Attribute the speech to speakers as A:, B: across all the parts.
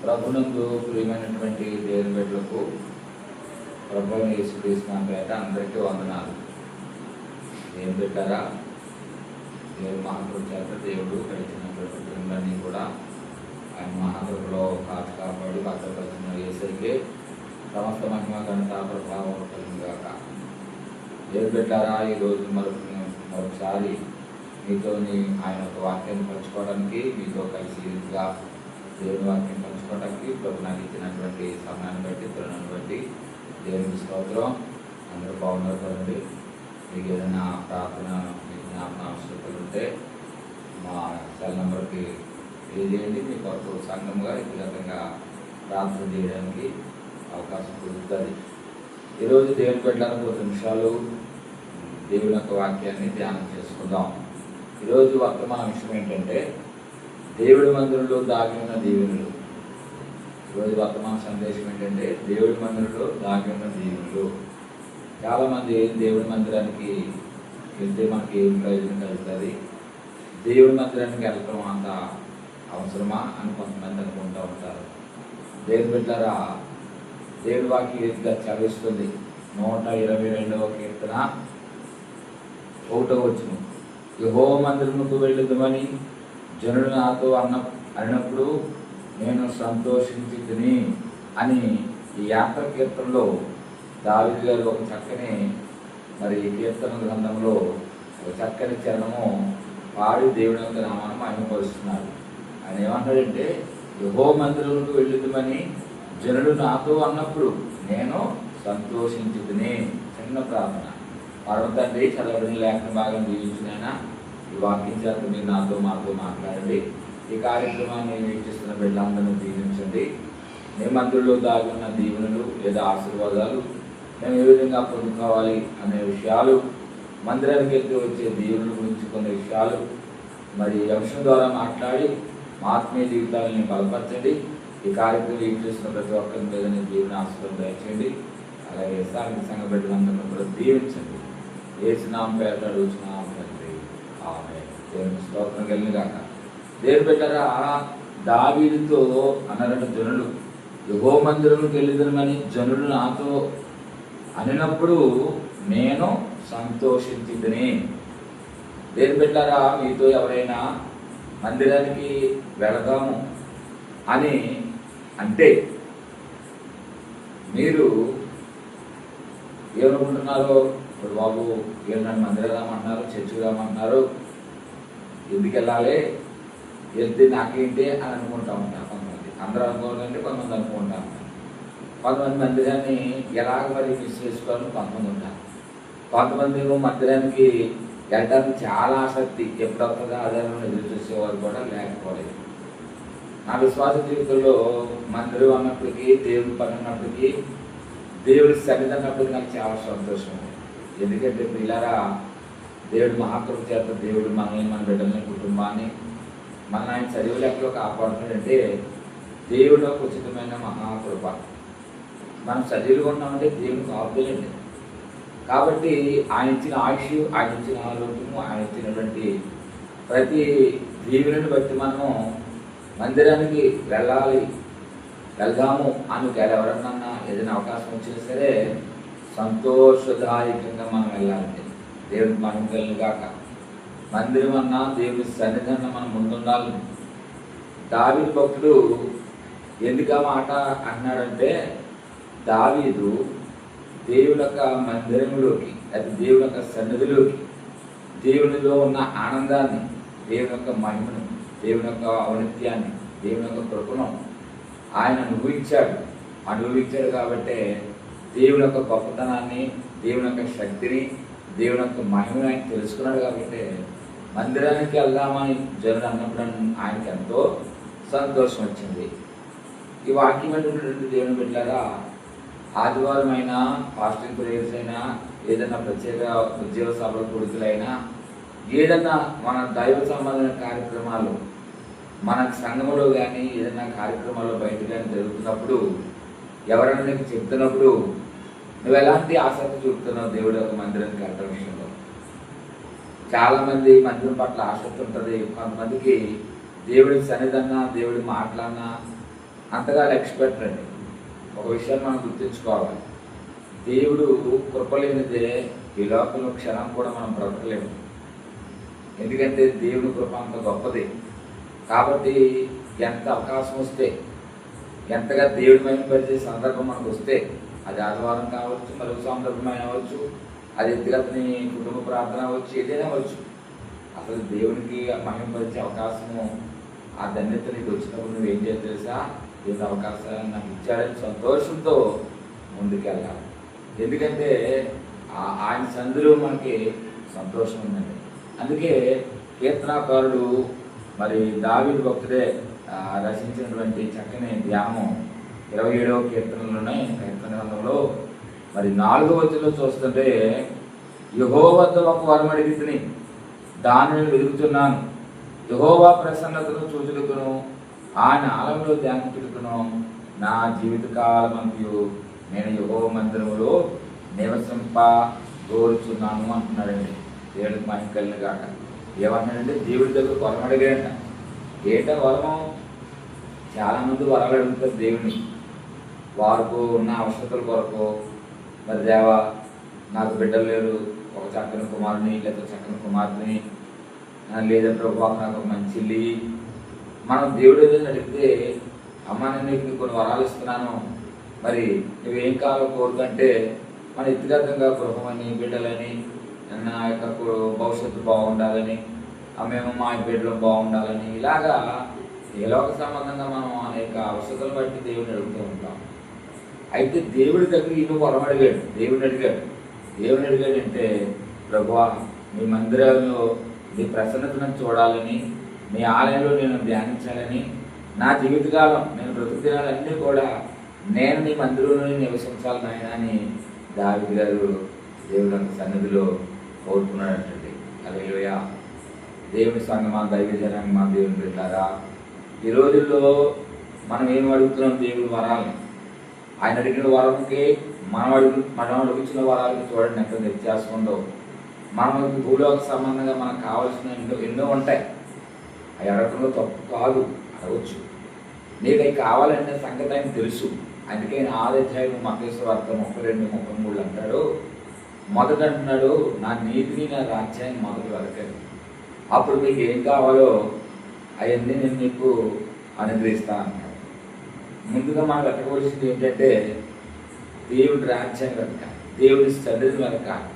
A: ప్రభునందు ప్రియమైనటువంటి దేవుని బిడ్డలకు ప్రభువైన యేసుక్రీస్తు పేట అందరికీ వందనాలు. దేవుని బిడ్డారా, దేవుని మహాకృప చేత దేవుడు గడిచినటువంటి కుటుంబాన్ని కూడా ఆయన మహాకృపలో కాపాడి భద్రపరిచిన యేసయ్యకే సమస్త మహిమ ఘనత ప్రభావం కలిగాక. దేవుని బిడ్డారా, ఈరోజు మరొకసారి మీతోని ఆయన ఒక వాక్యాన్ని పంచుకోవడానికి, మీతో కలిసి దేవుని వాక్యం పంచుకోవడానికి ప్రభు నాకు ఇచ్చినటువంటి సమయాన్ని బట్టి తరుణాన్ని బట్టి దేవునికి స్తోత్రం. అందరూ బాగున్నారు కదండి. మీకు ఏదైనా ప్రార్థన, మీకు జ్ఞాపన అవసరతలు ఉంటే మా సెల్ నెంబర్కి తెలియజేయండి. మీ కొరకు సంఘంగా వ్యక్తిగతంగా ప్రార్థన చేయడానికి అవకాశం కుదురుతుంది. ఈరోజు దేవుని పెట్టడానికి 10 నిమిషాలు దేవుని యొక్క వాక్యాన్ని ధ్యానం చేసుకుందాం. ఈరోజు వర్తమాన విషయం ఏంటంటే దేవుడి మందిరంలో దాగి ఉన్న దీవెనలు. ఈరోజు వర్తమాన సందేశం ఏంటంటే దేవుడి మందిరంలో దాగి ఉన్న దీవెనలు. చాలామంది దేవుడి మందిరానికి వెళ్తే మనకి ఏం ప్రయోజనం కలుగుతుంది, దేవుడి మందిరానికి వెళ్ళటం అంత అవసరమా అని కొంతమంది అనుకుంటూ ఉంటారు. దేవుని బిడ్డలారా, దేవుడి వాక్యం రీతిగా చదివిస్తుంది. 122వ కీర్తన 1వ వచనం, యెహోవా మందిరముకు వెళ్ళుదామని జనుడు నాతో అన్నప్పుడు నేను సంతోషించితిని అని ఈ యాత్ర కీర్తనలో దావీదు గారు ఒక చక్కని కీర్తన గ్రంథంలో ఒక చక్కని చరణము పాడి దేవుని యొక్క నామాన్ని మహిమపరుస్తున్నారు. ఆయన ఏమంటాడంటే, యెహోవా మందిరముకు వెళ్ళుదామని జనుడు నాతో అన్నప్పుడు నేను సంతోషించితిని. చిన్న ప్రార్థన. పరమ తండ్రి, చదవడిన లేఖన భాగం దీవించినైనా ఈ వాక్యం చేత మీరు మాతో మాట్లాడండి. ఈ కార్యక్రమాన్ని వీక్షిస్తున్న బిడ్డలందరినీ దీవించండి. మీ మందిరంలో దాగి ఉన్న దీవెనలు లేదా ఆశీర్వాదాలు మేము ఏ విధంగా పొందుకోవాలి అనే విషయాలు, మందిరానికి వెళ్తూ వచ్చే దీవెనల గురించి కొన్ని విషయాలు ఈ అంశం ద్వారా మాట్లాడి మా ఆత్మీయ జీవితాలని బలపరచండి. ఈ కార్యక్రమం వీక్షిస్తున్న ప్రతి ఒక్కరి మీద దీవెన ఆశీర్వాదం దయచేయండి. అలాగే స్థానిక సంఘ బిడ్డలందరినీ కూడా దీవించండి. యేసు నామమున పేరట అడుగుచున్నాము తండ్రి, ఆమేన్. దేవునికి స్తోత్రం కలుగును గాక. దేవుని బిడ్డలారా, దావీదుతో అన్నరట జనులు, యెహోవా మందిరముకు వెళ్ళుదామని జనులు నాతో అనినప్పుడు నేను సంతోషించితిని. దేవుని బిడ్డలారా, మీతో ఎవరైనా మందిరానికి వెళదాము అని అంటే మీరు ఏమనుకుంటున్నారో, ఇప్పుడు బాబు ఏం నన్ను మందిరం రామంటున్నారు, చర్చికి రామంటున్నారు, ఎందుకు వెళ్ళాలి, వెళ్తే నాకేంటి అని అనుకుంటా ఉంటారు కొంతమంది. అందరూ అనుకోవాలంటే కొంతమంది అనుకుంటా ఉంటారు. కొంతమంది మందిరాన్ని ఎలాగ మిస్ చేసుకోవాలని కొంతమంది ఉంటారు. కొంతమంది మందిరానికి వెళ్ళడానికి చాలా ఆసక్తి, ఎప్పుడొస్తుందో ఆధారంగా ఎదురు చూసేవారు కూడా లేకపోలేదు. నా విశ్వాస జీవితంలో మందిరం అన్నప్పటికీ, దేవుడి పని అన్నప్పటికీ, దేవుడి సన్నిధి అన్నప్పటికీ నాకు చాలా సంతోషం ఉంది. ఎందుకంటే పిల్లరా, దేవుడి మహాకృప చేత దేవుడు మనల్ని, మన బిడ్డల్ని, కుటుంబాన్ని ఆయన చదివి లెక్కలో కాపాడుతున్నాడంటే దేవుడు ఒక ఉచితమైన మహాకృప. మనం చదివులుగా ఉన్నామంటే దేవునికి ఆపుదలండి. కాబట్టి ఆయన ఇచ్చిన ఆయుష్, ఆయన ఇచ్చిన ఆరోగ్యము, ఆయన ఇచ్చినటువంటి ప్రతి దీవెనని బట్టి మనము మందిరానికి వెళ్దాము అని ఎవరన్నా ఏదైనా అవకాశం వచ్చినా సరే సంతోషదాయకంగా మనం వెళ్ళాలండి. దేవుడికి మనం వెళ్ళగాక. మందిరం అన్నా, దేవుడి సన్నిధి అన్నా మనం ముందుండాలి. దావీదు భక్తుడు ఎందుకు ఆ మాట అన్నాడంటే, దావీదు దేవుని యొక్క మందిరంలోకి, అది దేవుని యొక్క సన్నిధిలోకి, దేవునిలో ఉన్న ఆనందాన్ని, దేవుని యొక్క మహిమను, దేవుని యొక్క ఔన్నత్యాన్ని, దేవుని యొక్క కృపను ఆయన అనుభవించాడు కాబట్టే దేవుని యొక్క గొప్పతనాన్ని, దేవుని యొక్క శక్తిని, దేవుని యొక్క మహిమను ఆయన తెలుసుకున్నాడు. కాబట్టి మందిరానికి వెళ్దామని జనుడు అన్నప్పుడు ఆయనకి ఎంతో సంతోషం వచ్చింది. ఈ వాక్యం ఏంటంటే దేవుని బిడ్డలారా, ఆదివారం అయినా, ఫాస్టింగ్ ప్రేయర్స్ అయినా, ఏదైనా ప్రత్యేక ఉద్యోగ సభల కొడుకులైనా, ఏదైనా మన దైవ సంబంధమైన కార్యక్రమాలు మన సంఘంలో కానీ ఏదైనా కార్యక్రమాల్లో బయట కానీ జరుగుతున్నప్పుడు ఎవరైనా నీకు చెప్తున్నప్పుడు నువ్వు ఎలాంటి ఆసక్తి చూపుతున్నావు దేవుడి యొక్క మందిరానికి వెళ్ళడం విషయంలో? చాలామంది మందిరం పట్ల ఆసక్తి ఉంటుంది. కొంతమందికి దేవుడి సన్నిధన్నా, దేవుడి మాటలన్నా, అంతగా లక్ష్య పెట్టండి. ఒక విషయాన్ని మనం గుర్తుంచుకోవాలి, దేవుడు కృప లేనిదే ఈ లోకంలో క్షణం కూడా మనం బ్రతకలేము. ఎందుకంటే దేవుని కృప అంత గొప్పది. కాబట్టి ఎంత అవకాశం వస్తే, ఎంతగా దేవుడి మహిమపరిచే సందర్భం మనకు వస్తే, అది ఆదివారం కావచ్చు, మరొక సందర్భమైన అవ్వచ్చు, అది వ్యక్తిగతని కుటుంబ ప్రార్థన అవ్వచ్చు, ఏదైనా అవ్వచ్చు, అసలు దేవునికి మహిమపరిచే అవకాశము, ఆ ధన్యత నీకు వచ్చినప్పుడు నువ్వు ఏం చేయాలి తెలుసా? దేవుని అవకాశాన్ని నాకు ఇచ్చాడని సంతోషంతో ముందుకెళ్ళాలి. ఎందుకంటే ఆయన సందులో మనకి సంతోషం ఉందండి. అందుకే కీర్తనాకారుడు మరి దావీదు భక్తుడే రచించినటువంటి చక్కని ధ్యానం 27వ కీర్తనలోనే, కీర్తన గ్రంథంలో మరి 4వ వచనంలో చూస్తుంటే, యెహోవా వద్ద ఒక వరం అడిగితిని, దానిని వెతుకుతున్నాను, యెహోవా ప్రసన్నతను చూచుటకును ఆయన ఆలయంలో ధ్యానించుటకును నా జీవితకాలమంతయు నేను యెహోవా మందిరములో నివసింప కోరుచున్నాను అంటున్నాడండి. దేవుడికి మహిమ కలిగిన గాక. ఏమంటున్నాడంటే దేవుడి దగ్గర వరం అడిగాడంట. ఏంట వరము? చాలామంది వరాలు అడుగుతారు దేవుడిని, వారికి ఉన్న అవసరతల కొరకు. మరి దేవా నాకు బిడ్డలు లేరు, ఒక చక్కని కుమారుని లేదా చక్కని కుమార్తెని, లేదా ప్రభు నాకు ఒక మంచి ఇల్లు. మనం దేవుడు ఏదైనా అడిగితే, అమ్మ నేను నీకు కొన్ని వరాలు ఇస్తున్నాను, మరి నువ్వేం కావాలో కోరుకంటే, మన వ్యక్తిగతంగా గృహమని, బిడ్డలని, నా యొక్క భవిష్యత్తు బాగుండాలని, మేము మా బిడ్డలు బాగుండాలని, ఇలాగా ఏలోక సంబంధంగా మనం అనేక అవసరాలు బట్టి దేవుడిని అడుగుతూ ఉంటాం. అయితే దేవుడి దగ్గర ఈయన వరం అడిగాడు. దేవుడిని అడిగాడంటే, ప్రభువా మీ మందిరంలో నీ ప్రసన్నతను చూడాలని, మీ ఆలయంలో నేను ధ్యానించాలని, నా జీవితకాలం నేను బ్రతుకు దినాలన్నీ కూడా నేను నీ మందిరంలోనే నివసించాలి నాయన అని దావీదు గారు దేవుడి యొక్క సన్నిధిలో కోరుకున్నాడంటండి. హల్లెలూయా. దేవుని సంగమా, దైవ జనాంగమా, దేవుని బిడ్డలారా, ఈ రోజుల్లో మనం ఏం అడుగుతున్నాం? దేవుడి వరాలని. ఆయన అడిగిన వరంకి మనం అడుగుతున్న వరాలకి చూడండి ఎంత వ్యత్యాసం ఉందో. మనకి భూలోక సంబంధంగా మనకు కావాల్సిన ఎన్నో ఉంటాయి. అవి అడగడంలో తప్పు కాదు, అడగవచ్చు. నీకు అవి కావాలనే సంగతి ఆయన తెలుసు. అందుకే ఆయన 6వ అధ్యాయం మత్తయి వార్త 32-33 అంటాడు. మొదట అంటున్నాడు, నా నీతిని నా రాజ్యాన్ని మొదట వెతకండి, అప్పుడు మీకు ఏం కావాలో అవన్నీ నేను మీకు అనుగ్రహిస్తాను అన్నాడు. ముందుగా మనం వెతకవలసింది ఏంటంటే దేవుడి రాజ్యాన్ని వెతకాలి, దేవుడి సన్నిధిని వెతకాలి,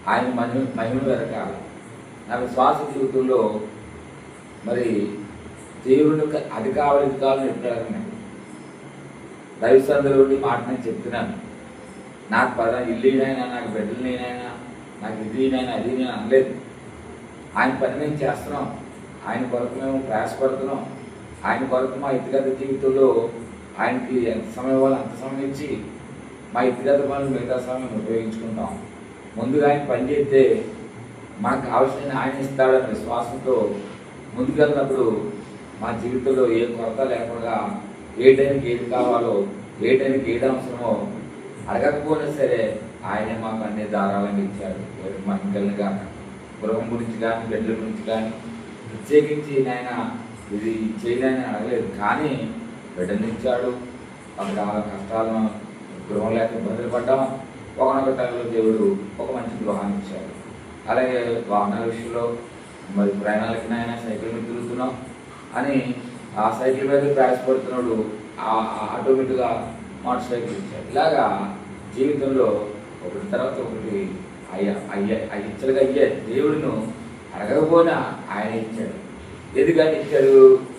A: ఆయన మహిమను వెతకాలి. నా విశ్వాస జీవితంలో మరి దేవుడికి అది కావాలి ఇది కావాలని ఎప్పుడన్నా దైవసందులో ఉండి మాట నేను చెప్తున్నాను. నాకు ఇల్లునైనా, నాకు బిడ్డలనైనా, నాకు ఇదినైనా అది నేను అనలేదు. ఆయన పని మేము చేస్తున్నాం, ఆయన కొరకు మేము ప్రయాసపడుతున్నాం. ఆయన కొరకు మా వ్యక్తిగత జీవితంలో ఆయనకి ఎంత సమయం ఇవ్వాలి అంత సమయం ఇచ్చి మా వ్యక్తిగత పనులు మిగతా సమయం ఉపయోగించుకుంటాం. ముందుగా ఆయన పని చేస్తే మనకు కావాల్సిన ఆయన ఇస్తాడన్న విశ్వాసంతో ముందుకెళ్ళినప్పుడు మా జీవితంలో ఏ కొరత లేకుండా ఏ టైంకి ఏది కావాలో, ఏ టైంకి ఏది అవసరమో అడగకపోయినా సరే ఆయనే మాకు అన్ని ధారాళంగా ఇచ్చాడు. మహిళగా గృహం గురించి కానీ, బిడ్డల గురించి కానీ ప్రత్యేకించి నాయన ఇది చేయలేని అడగలేదు, కానీ బిడ్డనిచ్చాడు. రకరకాల కష్టాలను, గృహం లేక ఇబ్బందులు పడ్డాం. ఒకనొక టైంలో దేవుడు ఒక మంచి గృహాన్ని ఇచ్చాడు. అలాగే వాహనాల విషయంలో మరి ప్రయాణాలకి నాయన సైకిల్ మీద తిరుగుతున్నాం అని ఆ సైకిల్ మీద ప్రయాసపడుతున్నాడు, ఆటోమేటిక్గా మోటార్ సైకిల్ ఇచ్చాడు. ఇలాగా జీవితంలో ఒకటి తర్వాత ఒకటి ఇచ్చలుగా అయ్యాడు. దేవుడిను అడగకపోయినా ఆయన ఇచ్చాడు. ఎందుకని ఇచ్చాడు?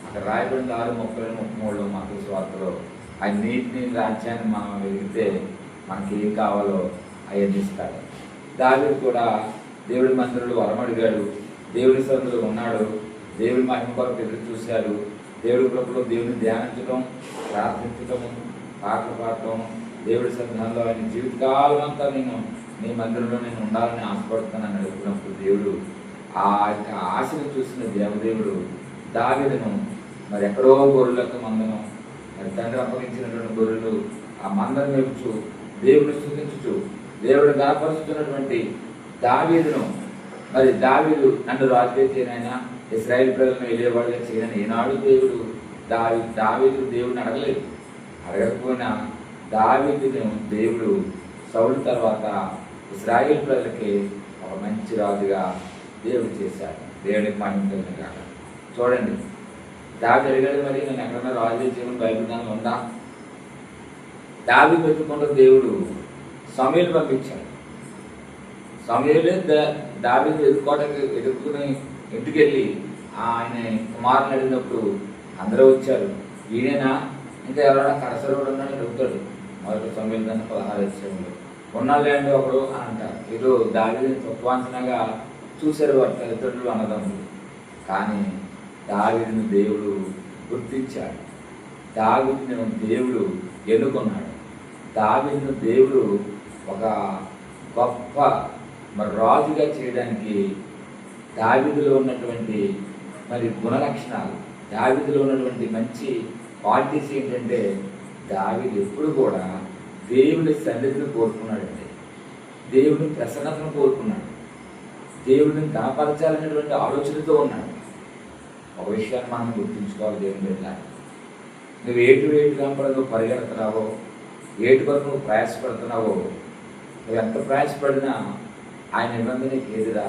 A: అక్కడ రాయబడిన 6:30-33 మత్తయి వార్తలో ఆయన నీతిని రాజ్యాన్ని మనం వెలిగితే మనకి ఏం కావాలో అవన్నీ ఇస్తాడు. దావీదు కూడా దేవుడి మందిరంలో వరం అడిగాడు, దేవుడి సన్నిధిలో ఉన్నాడు, దేవుడి మహిమ కొరకు ఎదురు చూశాడు. దేవుడి కృపలో దేవుడిని ధ్యానించడం, ప్రార్థించడం, పాటలు పాడటం, దేవుడి సన్నిధానంలో ఆయన జీవితకాలం అంతా నేను నీ మందిరంలో నేను ఉండాలని ఆశపడుతున్నాను అడుగుతున్నప్పుడు దేవుడు ఆ యొక్క ఆశను చూసిన దేవదేవుడు దావీదును మరి ఎక్కడో గొర్రెలకు మందను, మరి తండ్రి అప్పగించినటువంటి గొర్రెలు ఆ మందను మేపుచు దేవుడిని స్తుతించుచు దేవుడు గణపరుస్తున్నటువంటి దావీదును, మరి దావీదు నన్ను రాజుగా చేయనైనా ఇశ్రాయేల్ ప్రజలను వెళ్ళేవాడుగా చేయనని ఈనాడు దేవుడు దావీదు దేవుడిని అడగలేదు. అడగకపోయినా దావీదును దేవుడు సౌలు తర్వాత ఇశ్రాయేల్ ప్రజలకి ఒక మంచి రాజుగా దేవుడు చేశాడు. దేవునికి మహిమ కలుగును గాక. చూడండి, దావీదు అడిగాడు, మరి నేను ఎక్కడన్నా రాజు చేయమని బైబిల్ దానిలో ఉందా? దావీదు వెతుక్కుంటూ దేవుడు సమూయేలు పంపించాడు. సమూయేలు దావీదు ఎదుర్కొని ఇంటికి వెళ్ళి ఆయన కుమారుని అడిగినప్పుడు అందరూ వచ్చారు. ఈయనేనా, ఇంకా ఎవరైనా కడసరుడు ఉన్నాడని అడుగుతాడు. మొదటి సమూయేలు 16 ఉన్నాళ్ళే అండి ఒకడు అని అంటారు. ఏదో దావీదుని తత్వాంచనగా చూశారు వారి తల్లిదండ్రులు, అన్నదమ్ములు. కానీ దావీదుని దేవుడు గుర్తించాడు. దావీదుని దేవుడు ఎన్నుకున్నాడు. దావీదుని దేవుడు ఒక గొప్ప రాజుగా చేయడానికి దావీదులో ఉన్నటువంటి గుణలక్షణాలు, దావీదులో ఉన్నటువంటి మంచి క్వాలిటీస్ ఏంటంటే, దావీదు ఎప్పుడు కూడా దేవుడి సన్నిధిని కోరుకున్నాడండి. దేవుని ప్రసన్నతను కోరుకున్నాడు. దేవుడిని కనపరచాలనేటువంటి ఆలోచనతో ఉన్నాడు. ఒక విషయాన్ని మనం గుర్తుంచుకోవాలి. దేవుని బిడ్డ, నువ్వు ఏటు కనపడ నువ్వు పరిగెడుతున్నావో, ఏటు కొరకు నువ్వు ప్రయాసపడుతున్నావో, నువ్వు ఎంత ప్రయాసపడినా ఆయన నిబంధనకి ఎదురా.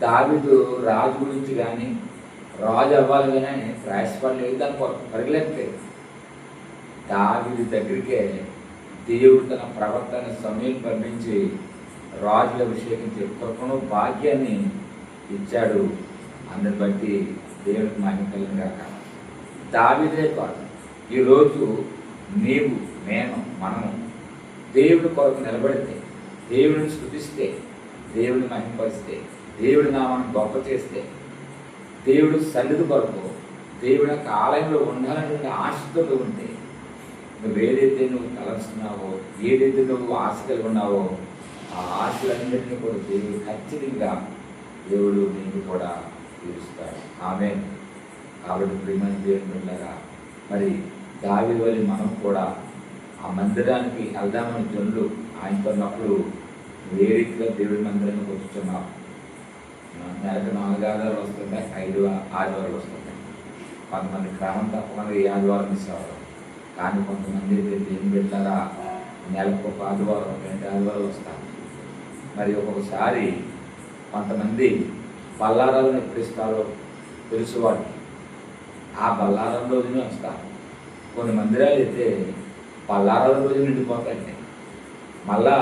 A: దావీదు రాజు గురించి కానీ రాజు అవ్వాలి కానీ ఆయన ప్రయాసపడలేదు, దాని పరిగెత్తలేదు. దావీదు దగ్గరికే దేవుడు తన ప్రవర్తన సమూయేలును పంపించి రాజుల అభిషేకించే కృపను భాగ్యాన్ని ఇచ్చాడు. అందుని బట్టి దేవుడికి మహిమ కలుగును గాక. దావీదే కాదు, ఈరోజు నీవు, నేను, మనము దేవుడి కొరకు నిలబడితే, దేవుడిని స్తుతిస్తే, దేవుడిని మహిమపరిస్తే, దేవుడి నామాన్ని గొప్ప చేస్తే, దేవుడు సన్నిధి కొరకు దేవుడి యొక్క ఆలయంలో ఉండాలనేటువంటి ఆశతో ఉంటే, నువ్వేదైతే నువ్వు తలస్తున్నావో, ఏదైతే నువ్వు ఆశ కలిగి ఉన్నావో, ఆ ఆశలన్నింటినీ కూడా దేవుడు ఖచ్చితంగా దేవుడు నీకు కూడా తీరుస్తాడు. ఆమేన్. కాబట్టి ప్రియమైన దేవుని బిడ్డలారా, మరి దావీదు వలె మనం కూడా ఆ మందిరానికి వెళ్దామని జనులు ఆయనతో ఉన్నప్పుడు ఏ రీతిగా దేవుడి మందిరానికి వచ్చుతున్నాం. నెలకు 4 ఆదివారాలు వస్తుంటాయి, 5 ఆదివారాలు వస్తుంటాయి. కొంతమంది క్రమం తప్పకుండా ఏ ఆదివారం మిస్ అవ్వరు. కానీ కొంతమంది దేవుని బిడ్డలారా నెలకు 1 ఆదివారం, 2 ఆదివారాలు వస్తారు. మరి ఒక్కొక్కసారి కొంతమంది బల్లారాలను ఎప్పుడు ఇస్తారో తెలుసు వాడికి. ఆ బల్లారం రోజునే వస్తారు. కొన్ని మందిరాలు అయితే బల్లారాల రోజు నిండిపోతాయి. మళ్ళా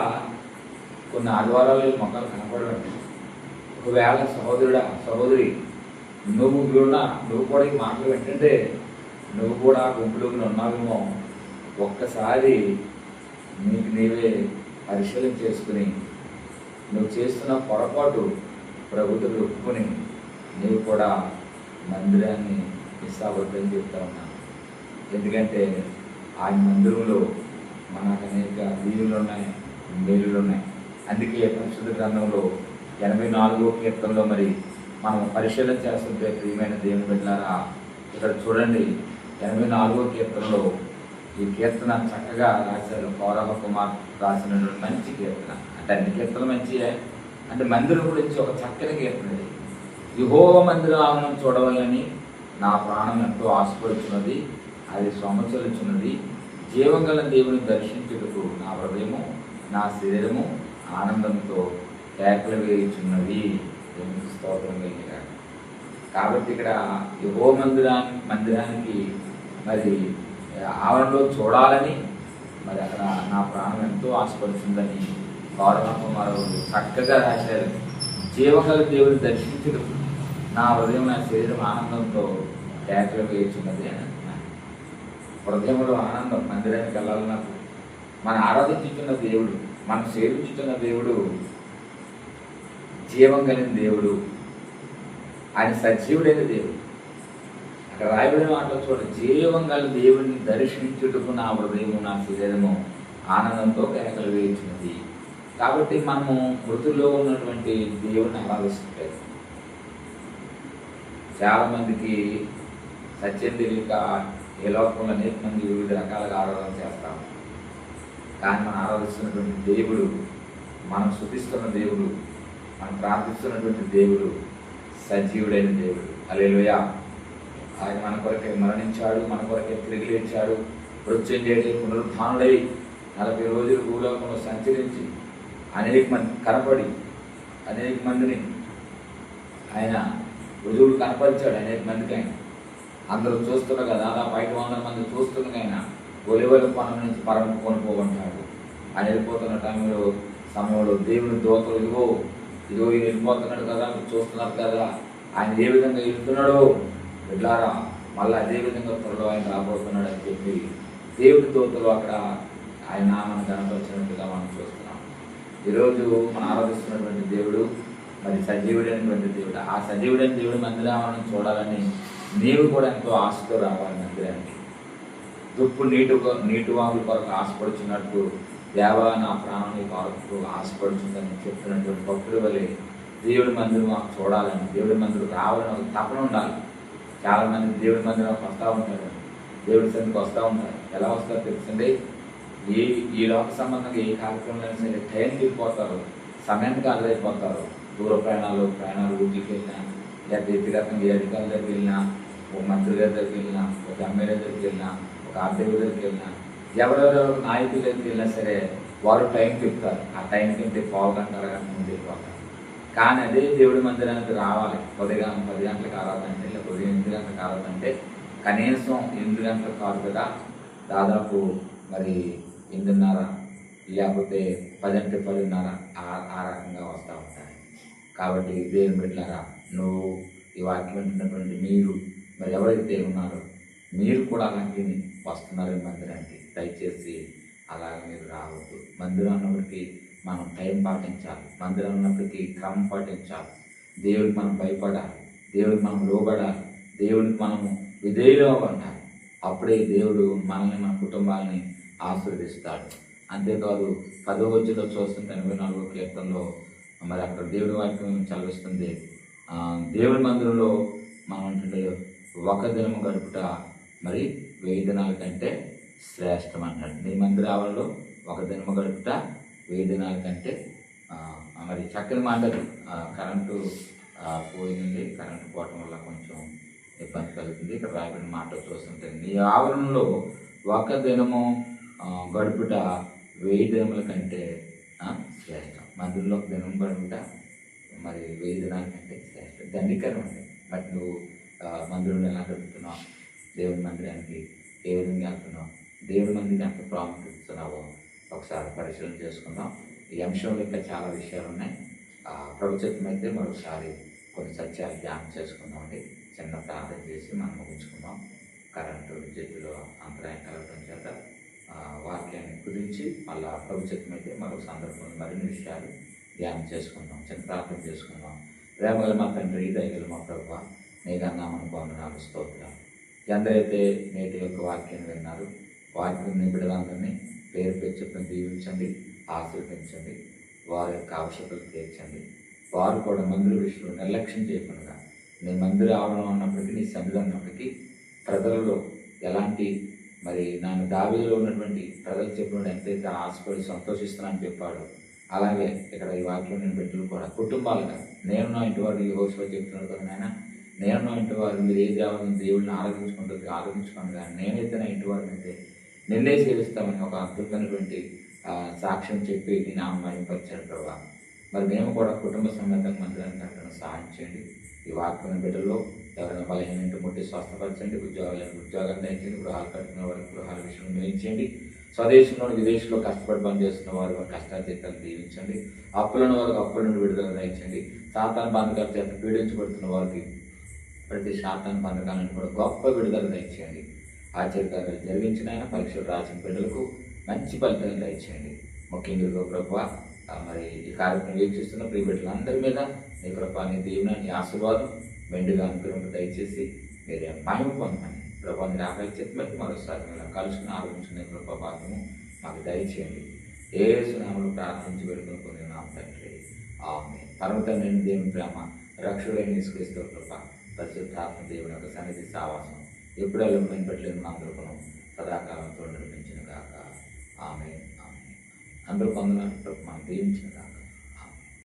A: కొన్ని ఆదివారాలు మొక్కలు కనపడవండి. ఒకవేళ సహోదరుడా, సహోదరి, నువ్వు కూడా ఈ మాటలు వింటుంటే నువ్వు కూడా గుంపులోకి ఉన్నావేమో. ఒక్కసారి నీకు నీవే పరిశీలన చేసుకుని, నువ్వు చేస్తున్న పొరపాటు ప్రభుత్వం ఒప్పుకొని నీవు కూడా మందిరాన్ని మిస్ అవ్వద్దని చెప్తా ఉన్నాను. ఎందుకంటే ఆయన మందిరంలో మనకు అనేక దీవులు ఉన్నాయి, మేలులు ఉన్నాయి. అందుకే పరిశుద్ధ గ్రంథంలో 84వ కీర్తనలో మరి మనం పరిశీలన చేస్తుంటే, ప్రియమైన దేవుని బిడ్డలారా, ఇక్కడ చూడండి 84వ కీర్తనలో ఈ కీర్తన చక్కగా రాశారు. కౌరవ కుమార్ రాసినటువంటి మంచి కీర్తన. అంటే అన్ని కీర్తనలు మంచియే, అంటే మందిరం గురించి ఒక చక్కని కీర్తన. యెహోవా మందిరం చూడవాలని నా ప్రాణం ఎంతో ఆశపడుచున్నది, అది సొమచలుచున్నది. జీవంగల దేవుని దర్శించుటకు నా హృదయము, నా శరీరము ఆనందంతో కేకలు వేయుచున్నది. స్తోత్రం కలిగిన. కాబట్టి ఇక్కడ యెహోవా మందిరానికి మరి ఆవరణలో చూడాలని, మరి అక్కడ నా ప్రాణం ఎంతో ఆశపడుతుందని కౌరవ కుమారుడు చక్కగా రాశారు. జీవగల దేవుని దర్శించుటకు నా హృదయం, నా శరీరం ఆనందంతో కేకలు వేయుచున్నది అని అంటున్నాను. హృదయంలో ఆనందం. మందిరానికి వెళ్ళాలన్నప్పుడు మనం ఆరాధించుతున్న దేవుడు, మనం సేవించుతున్న దేవుడు జీవం కలిగిన దేవుడు, ఆయన సజీవుడైన దేవుడు. అక్కడ రాయబడిన మాటలు చూడండి, జీవం గల దేవుడిని దర్శించుటకు నా హృదయము, నా శరీరము ఆనందంతో కేకలు వేయుచున్నది. కాబట్టి మనము మృతుల్లో ఉన్నటువంటి దేవుడిని ఆరాధిస్తుంటారు. చాలామందికి సత్యం తెలియక ఏ లోకంలో అనేక మంది వివిధ రకాలుగా ఆరాధన చేస్తాము. కానీ మనం ఆరాధిస్తున్నటువంటి దేవుడు, మనం స్తుతిస్తున్న దేవుడు, మనం ప్రార్థిస్తున్నటువంటి దేవుడు సజీవుడైన దేవుడు. హల్లెలూయా. ఆయన మన కొరకే మరణించాడు, మన కొరకే తిరిగి లేచాడు, మృత్యుంజయుడై పునరుత్థానుడై 40 రోజులు భూలోకంలో సంచరించి అనేక మంది కనపడి అనేక మందిని ఆయన రుజువులు కనపరిచాడు. అనేక మందికి ఆయన అందరూ చూస్తున్నారు కదా, దాదాపు 500 మంది చూస్తున్నారు. ఆయన ఒలివల కొండ నుంచి పరమ కొనుక్కోమంటాడు. ఆయన వెళ్ళిపోతున్న సమయంలో దేవుని దూతలు ఇదిగో ఈయన వెళ్ళిపోతున్నాడు కదా, మీరు చూస్తున్నారు కదా, ఆయన ఏ విధంగా వెళ్తున్నాడో వెళ్ళారా, మళ్ళీ అదే విధంగా త్వరలో ఆయన రాబోతున్నాడు అని చెప్పి దేవుని దూతలు అక్కడ ఆయన నామాన్ని కనపరిచినట్టుగా మనం చూస్తున్నాం. ఈరోజు మనం ఆరాధిస్తున్నటువంటి దేవుడు మరి సజీవుడైనటువంటి దేవుడు. ఆ సజీవుడైన దేవుడి మందిరాన్ని చూడాలని నీవు కూడా ఎంతో ఆశతో రావాలి మందిరానికి. దుప్పు నీటి వాముల కొరకు ఆశపడుచున్నట్టు దేవా నా ప్రాణం నీ కొరకు ఆశపడుతుందని చెప్తున్నటువంటి భక్తుల వల్లే దేవుడి మందిరం మాకు చూడాలని, దేవుడి మందిరం రావాలని ఒక తపన ఉండాలి. చాలామంది దేవుడి మందిరం వస్తూ ఉంటారు, దేవుడి సన్నిధికి వస్తూ ఉంటారు. ఎలా వస్తారో తెలుసండి, ఈ లోక సంబంధంగా ఏ కార్యక్రమంలో సరే టైంకి వెళ్ళిపోతారు, సమయానికి హాజరైపోతారు. దూర ప్రయాణాలు ఊరికి వెళ్ళినా, లేకపోతే వ్యక్తిగతంగా ఏ అధికారుల దగ్గరికి వెళ్ళినా, ఒక మంత్రి గారి దగ్గరికి వెళ్ళినా, ఒక ఎమ్మెల్యే దగ్గరికి వెళ్ళినా, ఒక ఆర్థిక దగ్గరికి వెళ్ళినా, ఎవరెవరెవరు నాయకుల దగ్గరికి వెళ్ళినా సరే వారు టైంకి చెప్తారు. ఆ టైంకి వెళ్తే 1/2 గంట అరగంట ముందు వెళ్ళిపోతారు. కానీ అదే దేవుడి మందిరానికి రావాలి. ఉదయం 10 గంటలకు ఆరాధన అంటే, లేకపోతే ఉదయం 8 గంటలకు ఆరాధన అంటే కనీసం 8 గంటలకు కాదు కదా, దాదాపు మరి 8:30 లేకపోతే 10 అంటే 10:30 ఆ రకంగా వస్తూ ఉంటాయి. కాబట్టి దేవుని బిడ్డలారా, నువ్వు ఈ వాక్యం వింటున్నటువంటి మీరు మరి ఎవరైతే ఉన్నారో మీరు కూడా అలాంటి వస్తున్నారు ఈ మందిరానికి. దయచేసి అలాగ మీరు రావద్దు. మందిరం అన్నప్పటికీ మనం టైం పాటించాలి, మందిరం అన్నప్పటికీ క్రమం పాటించాలి. దేవుడికి మనం భయపడాలి, దేవుడికి మనం లోబడాలి, దేవుడికి మనము విధేయులుగా ఉండాలి. అప్పుడే దేవుడు మనల్ని మన కుటుంబాలని ఆశీర్వదిస్తాడు. అంతేకాదు 10వ వచనంలో చూస్తుంటే 84వ కీర్తనలో మరి అక్కడ దేవుడి వాక్యం చదివిస్తుంది. దేవుడి మందిరంలో మనం అంటే ఒక దినము గడుపుట మరి 1000 దినాల కంటే శ్రేష్టం అంటాడు. నీ మందిర ఆవరణలో ఒక దినము గడుపుట 1000 దినాల కంటే మరి చక్కని మాటలు. కరెంటు పోయింది, కరెంటు పోవటం వల్ల కొంచెం ఇబ్బంది కలుగుతుంది. ఇక్కడ రాయబడిన మాట చూస్తుంటే నీ ఆవరణలో ఒక దినము గడుపుట 1000 దినముల కంటే శ్రేష్టం. మందిరంలో ఒక దినం గడుపుట మరి 1000 దినాల కంటే శ్రేష్టం. దండికరం అండి. బట్ నువ్వు మందిరంలో ఎలా గడుపుతున్నావు, దేవుని మందిరానికి ఏ విధంగా వెళ్తున్నావు, దేవుడి మందికి ఎంత ప్రాముఖ్యత ఇస్తున్నావో ఒకసారి పరిశీలన చేసుకుందాం. ఈ అంశంలో ఇంకా చాలా విషయాలు ఉన్నాయి. ప్రభుత్వం అయితే మరొకసారి కొన్ని సత్యాలు ధ్యానం చేసుకుందాం అండి. చిన్న ప్రార్థన చేసి మనం ముగించుకుందాం. కరెంటు విద్యుత్తులో అంతరాయం కలగడం చేత వాక్యాన్ని కుదించి మళ్ళా ప్రభుత్వం అయితే మరొక సందర్భంలో మరిన్ని విషయాలు ధ్యానం చేసుకుందాం. చిన్న ప్రార్థన చేసుకుందాం. ప్రేమగల మా తండ్రి, దయగల మా ప్రభువా, నీకన్నా మన వందనాలు, స్తోత్రం. ఎందరైతే నేటి యొక్క వాక్యాన్ని విన్నారు, వాక్యం బిడ్డలందరినీ పేరు చెప్పిన దీవించండి, ఆశీర్వదించండి, వారి యొక్క ఆవశ్యకతలు తీర్చండి. వారు కూడా మందిర విషయంలో నిర్లక్ష్యం చేయకుండా నీ మందిర ఆవరణం ఉన్నప్పటికీ, నీ సన్నిధి ఉన్నప్పటికీ ప్రజలలో ఎలాంటి మరి నాన్న దావీదులో ఉన్నటువంటి ప్రజలు చెప్పినప్పుడు ఎంతైతే ఆశపడి సంతోషిస్తున్నానని చెప్పాడు, అలాగే ఇక్కడ ఈ వాక్యం నేను బిడ్డలు కూడా కుటుంబాలుగా నేను నా ఇంటి వారు యెహోషువ చెప్తున్నాడు కదా నాయన, నేను నా ఇంటి వారు మీరు ఏ దేవుడిని ఆరాధించుకోండి కానీ నేనైతే నా ఇంటి వారిని అయితే నిన్నే సేవిస్తామని ఒక అద్భుతమైనటువంటి సాక్ష్యం చెప్పి నీ నామం మహిమపరిచాడు ప్రభావ. మరి మేము కూడా కుటుంబ సమేతంగా మందిరాన్ని కట్టడం సహాయం చేయండి. ఈ వాక్యం బిడ్డల్లో ఎవరైనా బలహీనంటే ముట్టి స్వస్థపరచండి, ఉద్యోగాలు దయచేయండి, గృహాలు కట్టుకున్న వారికి గృహాల విషయంలో మేయించండి, స్వదేశంలో విదేశంలో కష్టపడి పనిచేస్తున్న వారు కష్టాతీతాలు దీవించండి, అప్పులను వారికి అప్పుల నుండి విడుదల దయచండి, సాతాను బంధకాల చేత పీడించబడుతున్న వారికి ప్రతి సాతాను బంధకాలను కూడా గొప్ప విడుదల దయచేయండి. ఆశ్చర్యకార్యాలు జరిగించిన ఆయన పరీక్షలు రాసిన బిడ్డలకు మంచి ఫలితాలు దయచేయండి. ముఖ్యంగా ప్రభువా మరి ఈ కార్యక్రమం వీక్షిస్తున్న ప్రియ బిడ్డలందరి మీద నీ కృప, నీ దీవెన, నీ ఆశీర్వాదం మెండుగా అనుగ్రహం దయచేసి మీరే మహిమ పొందమని ప్రభావ మీరు ఆకలించి మరోసారి మీరు కలుసుకుని ఆలోచించుకునే కృప భాగ్యము మాకు దయచేయండి. యేసు నామములో ప్రార్థించి వేడుకొని నామ తండ్రి, ఆమేన్. పరమ తండ్రి దేవుని ప్రేమ, రక్షకుడైన యేసుక్రీస్తు కృప, పరిశుద్ధాత్మ దేవుని యొక్క సన్నిధి సావాసం ఎప్పుడెలా పెట్టలేని మా అందరూ సదాకాలంతో నడిపించిన కాక. ఆమేన్. అందరూ పొందడానికి మనం దీవించిన కాక.